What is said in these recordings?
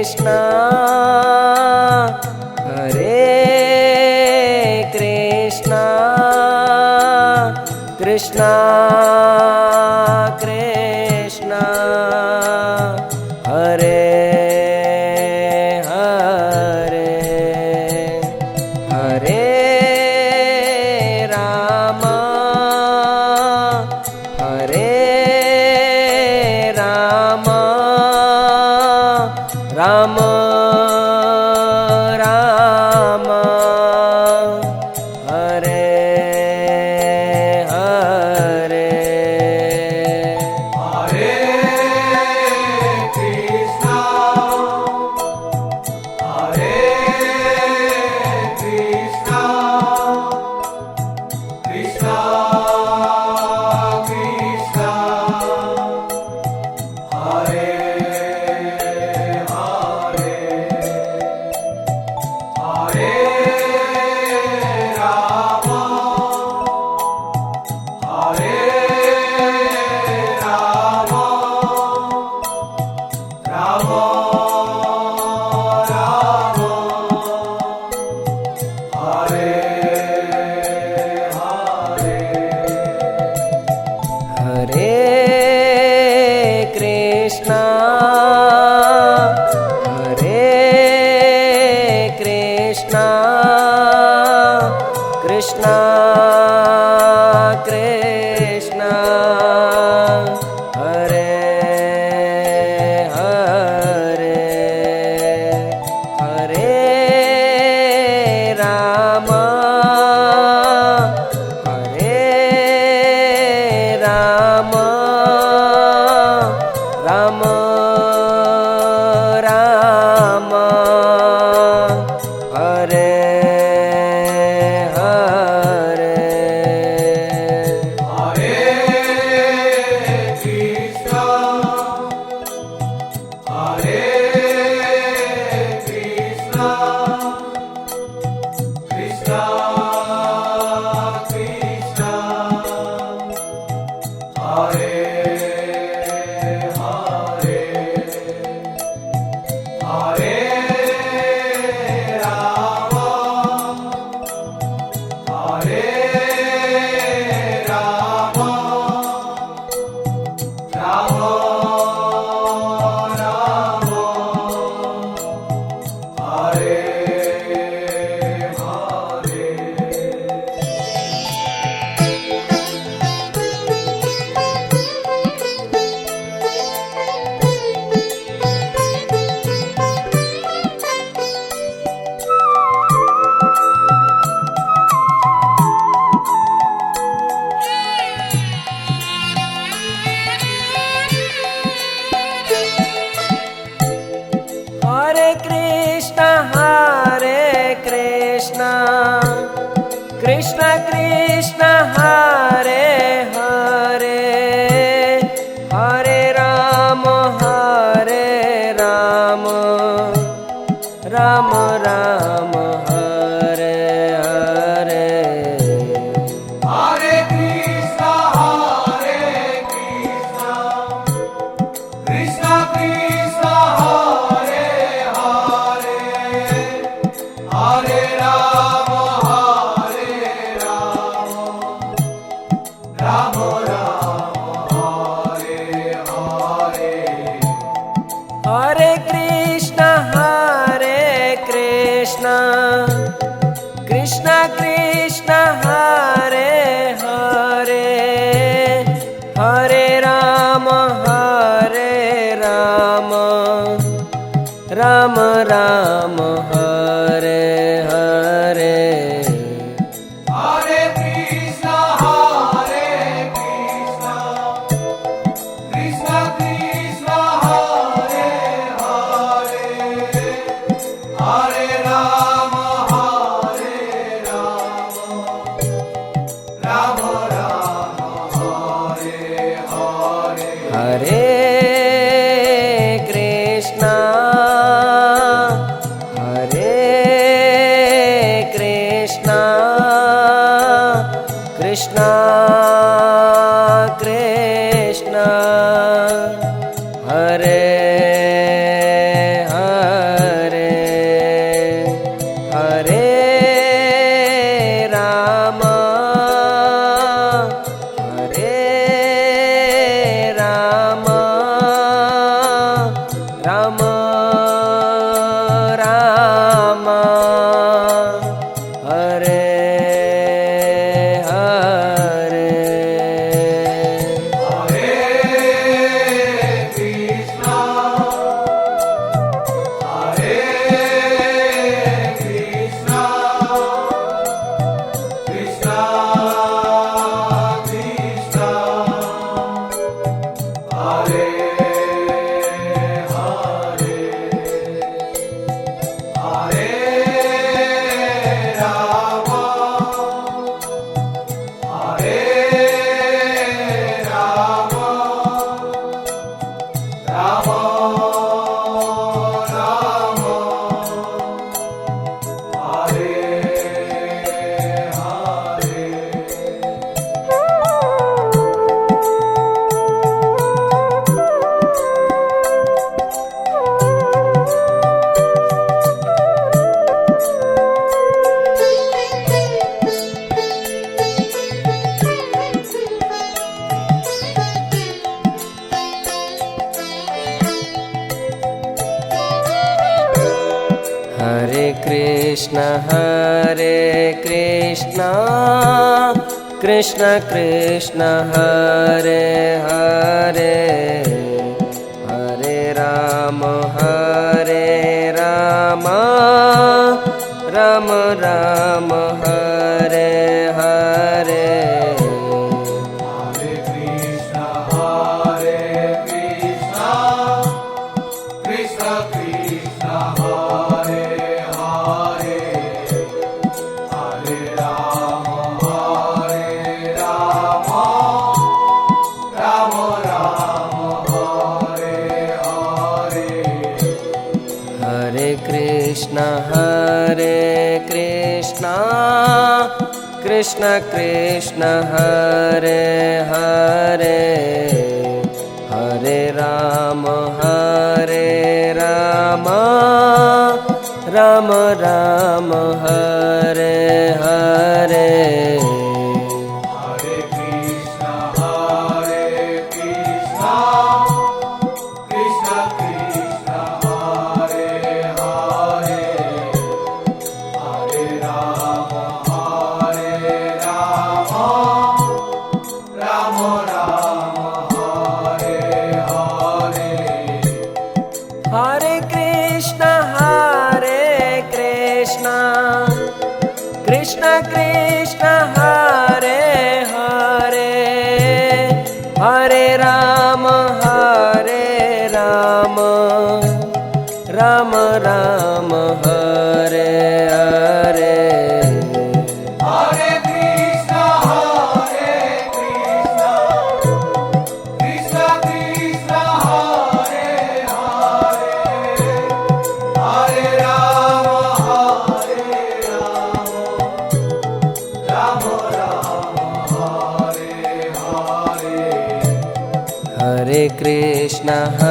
Krishna Krishna Hare Hare Hare Ram Ram Ram Hare Krishna Krishna Hare Hare Hare Ram Ram Ram Hare Krishna Krishna Hare Hare Hare Ram Ram Ram Hare Hare Hare Krishna Krishna Krishna Hare Hare Hare Ram Ram Ram Hare Hare Hare Krishna Krishna Krishna Hare Hare Hare Ram Ram Ram Hare Hare Hare Krishna Krishna Krishna Hare Hare Hare Ram Ram Ram Hare Hare Hare Krishna Krishna Krishna Hare Hare Ram Ram Hare Hare Hare Krishna Krishna Krishna Hare Hare Hare Ram Ram Ram Hare Hare Krishna Krishna Hare Hare Hare Ram Ram Ram Hare Hare Krishna Krishna Hare Hare Hare Ram Ram Ram Hare Hare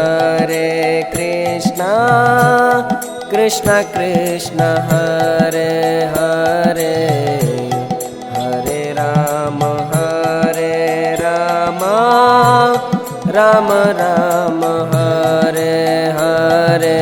Hare Krishna Krishna Krishna Hare Hare Hare Ram Ram Ram Hare Hare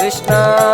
Krishna